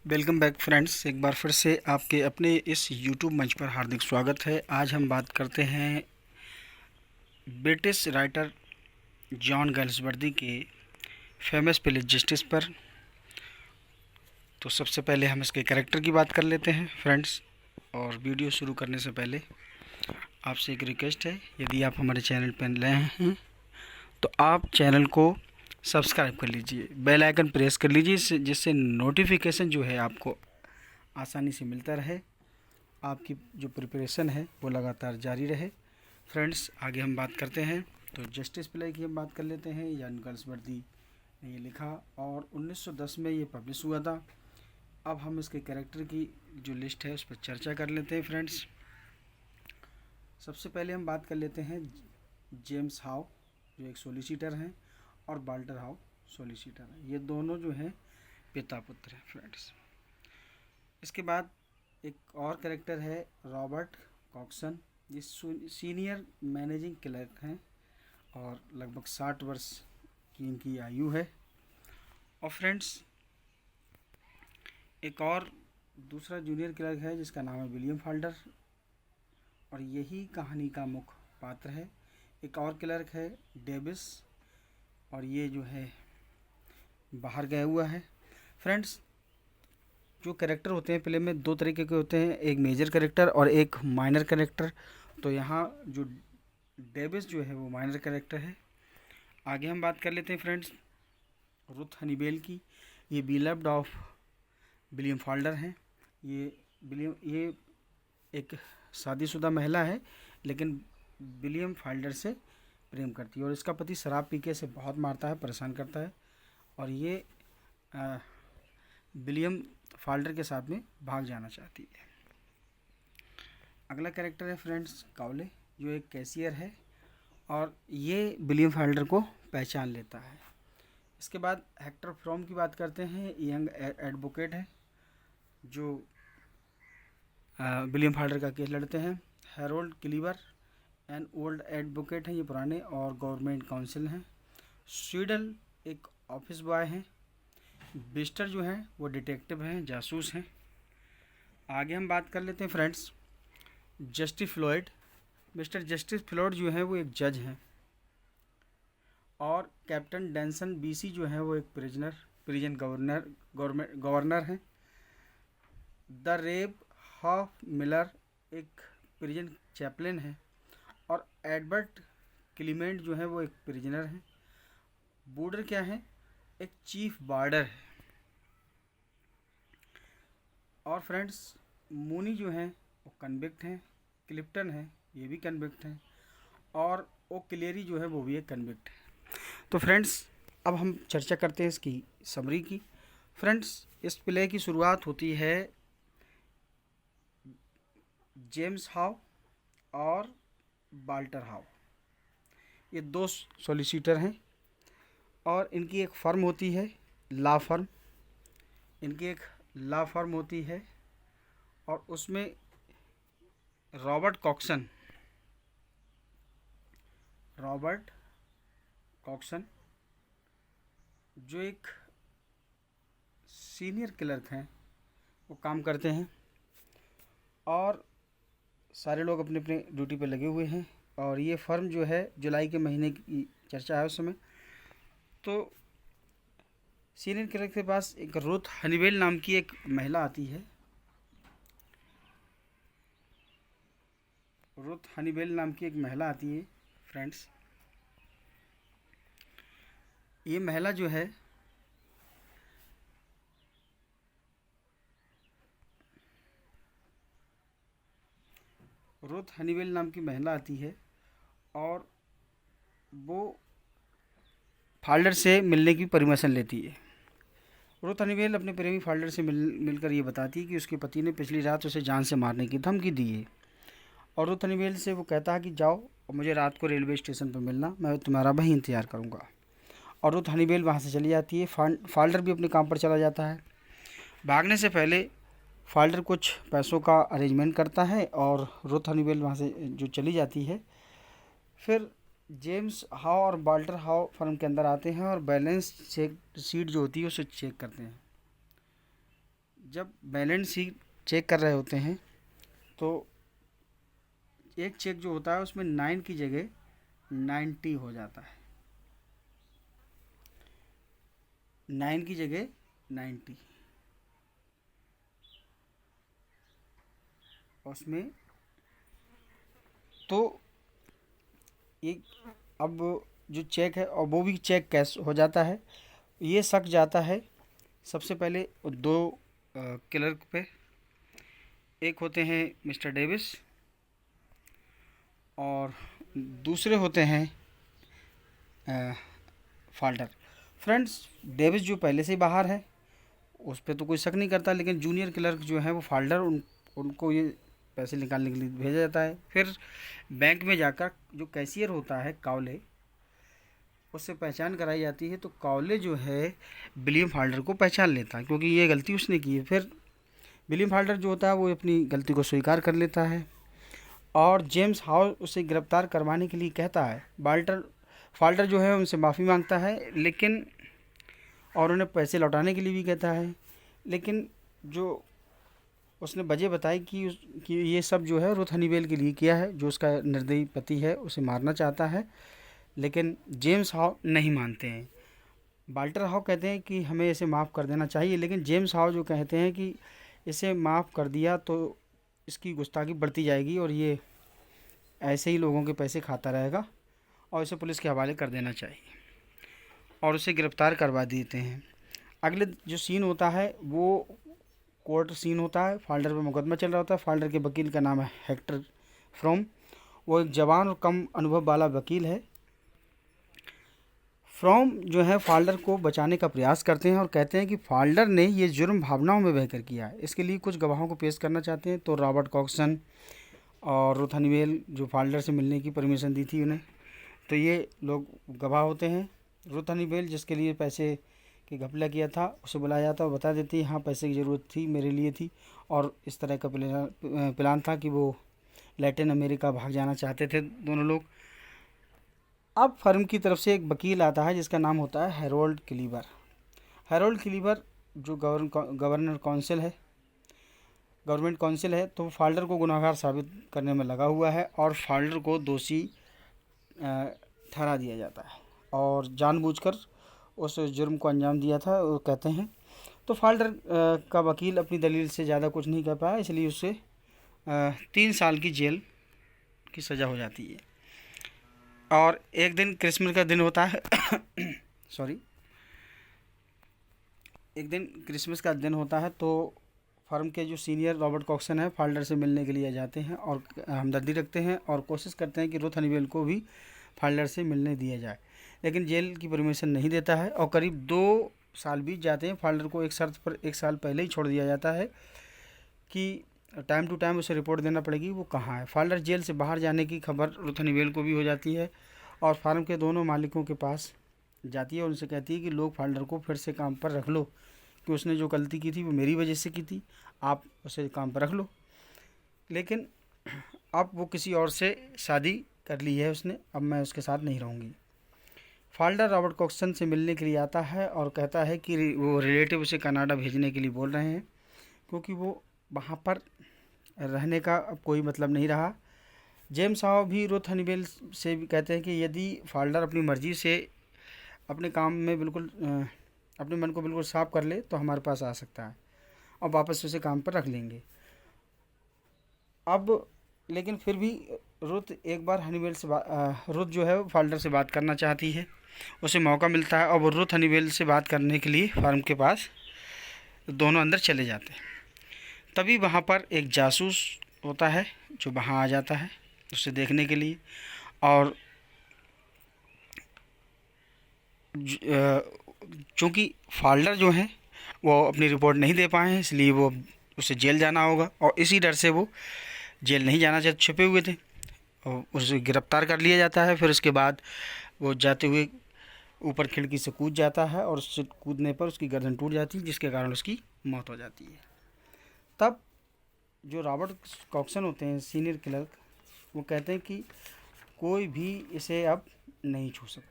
Welcome back friends, एक बार फिर से आपके अपने इस यूट्यूब मंच पर हार्दिक स्वागत है। आज हम बात करते हैं ब्रिटिश राइटर जॉन गैल्सवर्दी के फेमस प्ले जस्टिस पर। तो सबसे पहले हम इसके कैरेक्टर की बात कर लेते हैं फ्रेंड्स। और वीडियो शुरू करने से पहले आपसे एक रिक्वेस्ट है, यदि आप हमारे चैनल पर नए हैं तो आप चैनल को सब्सक्राइब कर लीजिए, बेल आइकन प्रेस कर लीजिए, जिससे नोटिफिकेशन जो है आपको आसानी से मिलता रहे, आपकी जो प्रिपरेशन है वो लगातार जारी रहे। फ्रेंड्स, आगे हम बात करते हैं। तो जस्टिस प्ले की हम बात कर लेते हैं। जॉन गैल्सवर्दी ने ये लिखा और 1910 में ये पब्लिश हुआ था। अब हम इसके कैरेक्टर की जो लिस्ट है उस पर चर्चा कर लेते हैं फ्रेंड्स। सबसे पहले हम बात कर लेते हैं जेम्स हाउ, जो एक सोलिसिटर हैं, और वाल्टर हाउ सोलिसिटर हैं। ये दोनों जो हैं पिता पुत्र हैं फ्रेंड्स। इसके बाद एक और कैरेक्टर है रॉबर्ट कॉक्सन। ये सीनियर मैनेजिंग क्लर्क हैं और लगभग 60 वर्ष की इनकी आयु है। और फ्रेंड्स, एक और दूसरा जूनियर क्लर्क है जिसका नाम है विलियम फाल्डर, और यही कहानी का मुख्य पात्र है। एक और क्लर्क है डेविस, और ये जो है बाहर गया हुआ है। फ्रेंड्स, जो कैरेक्टर होते हैं प्ले में दो तरीके के होते हैं, एक मेजर कैरेक्टर और एक माइनर कैरेक्टर। तो यहाँ जो डेविस जो है वो माइनर कैरेक्टर है। आगे हम बात कर लेते हैं फ्रेंड्स रुथ हनीबेल की। ये बिलव्ड ऑफ विलियम फाल्डर हैं। ये एक शादीशुदा महिला है, लेकिन विलियम फाल्डर से प्रेम करती है, और इसका पति शराब पी के से बहुत मारता है, परेशान करता है, और ये विलियम फाल्डर के साथ में भाग जाना चाहती है। अगला कैरेक्टर है फ्रेंड्स काउले, जो एक कैशियर है, और ये विलियम फाल्डर को पहचान लेता है। इसके बाद हेक्टर फ्रॉम की बात करते हैं। यंग एडवोकेट है जो विलियम फाल्डर का केस लड़ते हैं। Harold Cleaver an old advocate हैं, ये पुराने और गवर्नमेंट काउंसिल हैं। स्वीडल एक ऑफिस बॉय हैं। बिस्टर जो हैं वो डिटेक्टिव हैं, जासूस हैं। आगे हम बात कर लेते हैं friends justice Floyd. Mister justice Floyd जो हैं वो एक जज हैं, और कैप्टन डेंसन बीसी जो हैं वो एक प्रिजन गवर्नर हैं। द रेब हॉफ मिलर एक प्रिजन चैपलिन है, और एडवर्ड क्लीमेंट जो है वो एक प्रिजनर हैं। बूडर क्या है? एक चीफ वार्डर है। और फ्रेंड्स मूनी जो हैं वो कन्विक्ट हैं। क्लिफ्टन है, ये भी कन्विक्ट हैं, और ओ क्लेरी जो है वो भी एक कन्विक्ट है। तो फ्रेंड्स, अब हम चर्चा करते हैं इसकी समरी की। फ्रेंड्स, इस प्ले की शुरुआत होती है जेम्स हाउ और वाल्टर हाउ, ये दो सॉलिसिटर हैं, और इनकी एक फर्म होती है लॉ फर्म। इनकी एक लॉ फर्म होती है, और उसमें रॉबर्ट कॉक्सन जो एक सीनियर क्लर्क हैं वो काम करते हैं, और सारे लोग अपने अपने ड्यूटी पे लगे हुए हैं। और ये फर्म जो है जुलाई के महीने की चर्चा है उस समय। तो सीनियर क्लर्क के पास एक रुथ हनीबेल नाम की एक महिला आती है। रुथ हनीबेल नाम की एक महिला आती है फ्रेंड्स। ये महिला जो है रुथ हनीबेल नाम की महिला आती है, और वो फाल्डर से मिलने की परमिशन लेती है। रुथ हनीबेल अपने प्रेमी फाल्डर से मिलकर ये बताती है कि उसके पति ने पिछली रात उसे जान से मारने की धमकी दी है। और रुथ हनीबेल से वो कहता है कि जाओ और मुझे रात को रेलवे स्टेशन पर मिलना, मैं तुम्हारा वहीं इंतज़ार करूँगा। और रुथ हनीबेल वहाँ से चली जाती है। फाल्डर भी अपने काम पर चला जाता है। भागने से पहले फाल्डर कुछ पैसों का अरेंजमेंट करता है, और रुथ हनीबेल वहाँ से जो चली जाती है। फिर जेम्स हाउ और वाल्टर हाउ फर्म के अंदर आते हैं और बैलेंस चेक शीट जो होती है उसे चेक करते हैं। जब बैलेंस शीट चेक कर रहे होते हैं तो एक चेक जो होता है उसमें 9 की जगह 90 हो जाता है, 9 की जगह 90 उसमें। तो एक अब जो चेक है और वो भी चेक कैश हो जाता है, ये शक जाता है सबसे पहले दो क्लर्क पे। एक होते हैं मिस्टर डेविस और दूसरे होते हैं फाल्टर। फ्रेंड्स, डेविस जो पहले से ही बाहर है उस पर तो कोई शक नहीं करता, लेकिन जूनियर क्लर्क जो है वो फाल्टर, उनको ये पैसे निकालने के लिए भेजा जाता है। फिर बैंक में जाकर जो कैशियर होता है कावले, उससे पहचान कराई जाती है। तो कावले जो है विलियम फाल्टर को पहचान लेता है क्योंकि ये गलती उसने की है। फिर विलियम फाल्टर जो होता है वो अपनी गलती को स्वीकार कर लेता है और जेम्स हाउ उसे गिरफ्तार करवाने के लिए कहता है। फाल्टर जो है उनसे माफ़ी मांगता है लेकिन, और उन्हें पैसे लौटाने के लिए भी कहता है, लेकिन जो उसने वजह बताई कि ये सब जो है रुथ हनीवेल के लिए किया है, जो उसका निर्दयी पति है उसे मारना चाहता है। लेकिन जेम्स हाउ नहीं मानते हैं। वाल्टर हाउ कहते हैं कि हमें इसे माफ़ कर देना चाहिए, लेकिन जेम्स हाउ जो कहते हैं कि इसे माफ़ कर दिया तो इसकी गुस्ताखी बढ़ती जाएगी और ये ऐसे ही लोगों के पैसे खाता रहेगा और इसे पुलिस के हवाले कर देना चाहिए, और उसे गिरफ़्तार करवा देते हैं। अगले जो सीन होता है वो कोर्ट सीन होता है। फाल्टर पे मुकदमा चल रहा होता है। फाल्टर के वकील का नाम है हेक्टर फ्रॉम। वो एक जवान और कम अनुभव वाला वकील है। फ्रॉम जो है फाल्टर को बचाने का प्रयास करते हैं और कहते हैं कि फाल्टर ने ये जुर्म भावनाओं में बहकर किया है, इसके लिए कुछ गवाहों को पेश करना चाहते हैं। तो रॉबर्ट कॉक्सन और रुथ हनीवेल जो फाल्टर से मिलने की परमिशन दी थी उन्हें, तो ये लोग गवाह होते हैं। रुथ हनीवेल जिसके लिए पैसे की घपला किया था उसे बुलाया जाता और बता देती हाँ पैसे की ज़रूरत थी, मेरे लिए थी, और इस तरह का प्लान था कि वो लैटिन अमेरिका भाग जाना चाहते थे दोनों लोग। अब फर्म की तरफ से एक वकील आता है जिसका नाम होता है हैरोल्ड क्लीवर। हैरोल्ड क्लीवर जो गवर्नमेंट काउंसिल है, तो फाल्टर को गुनहगार साबित करने में लगा हुआ है और फाल्टर को दोषी ठहरा दिया जाता है और जानबूझकर उस जुर्म को अंजाम दिया था वो कहते हैं। तो फाल्टर का वकील अपनी दलील से ज़्यादा कुछ नहीं कह पाया, इसलिए उसे 3 साल की जेल की सज़ा हो जाती है। और एक दिन क्रिसमस का दिन होता है एक दिन क्रिसमस का दिन होता है, तो फर्म के जो सीनियर रॉबर्ट कॉक्सन है फाल्टर से मिलने के लिए जाते हैं और हमदर्दी रखते हैं और कोशिश करते हैं कि रुथ हनीवेल को भी फाल्टर से मिलने दिया जाए, लेकिन जेल की परमिशन नहीं देता है और करीब 2 साल बीत जाते हैं। फाल्टर को एक शर्त पर 1 साल पहले ही छोड़ दिया जाता है कि टाइम टू टाइम उसे रिपोर्ट देना पड़ेगी वो कहाँ है। फाल्टर जेल से बाहर जाने की खबर रुथ हनीवेल को भी हो जाती है और फार्म के दोनों मालिकों के पास जाती है और उनसे कहती है कि लोग फाल्टर को फिर से काम पर रख लो, कि उसने जो गलती की थी वो मेरी वजह से की थी, आप उसे काम पर रख लो। लेकिन अब वो किसी और से शादी कर ली है उसने, अब मैं उसके साथ नहीं रहूँगी। फाल्टर रॉबर्ट कॉक्सन से मिलने के लिए आता है और कहता है कि वो रिलेटिव उसे कनाडा भेजने के लिए बोल रहे हैं क्योंकि वो वहाँ पर रहने का अब कोई मतलब नहीं रहा। जेम्स हाउ भी रुथ हनीवेल से भी कहते हैं कि यदि फाल्टर अपनी मर्ज़ी से अपने काम में बिल्कुल अपने मन को बिल्कुल साफ कर ले तो हमारे पास आ सकता है और वापस उसे काम पर रख लेंगे। अब लेकिन फिर भी रुथ एक बार हनीवेल से रुथ जो है फाल्टर से बात करना चाहती है, उसे मौका मिलता है और वो रुथ हनीवेल से बात करने के लिए फार्म के पास दोनों अंदर चले जाते हैं। तभी वहाँ पर एक जासूस होता है जो वहाँ आ जाता है उसे देखने के लिए, और चूँकि फाल्टर जो हैं वो अपनी रिपोर्ट नहीं दे पाए हैं इसलिए वो उसे जेल जाना होगा और इसी डर से वो जेल नहीं जाना चाहते, छुपे हुए थे और उसे गिरफ्तार कर लिया जाता है। फिर उसके बाद वो जाते हुए ऊपर खिड़की से कूद जाता है और उससे कूदने पर उसकी गर्दन टूट जाती है जिसके कारण उसकी मौत हो जाती है। तब जो रॉबर्ट कॉक्सन होते हैं सीनियर क्लर्क, वो कहते हैं कि कोई भी इसे अब नहीं छू सकता।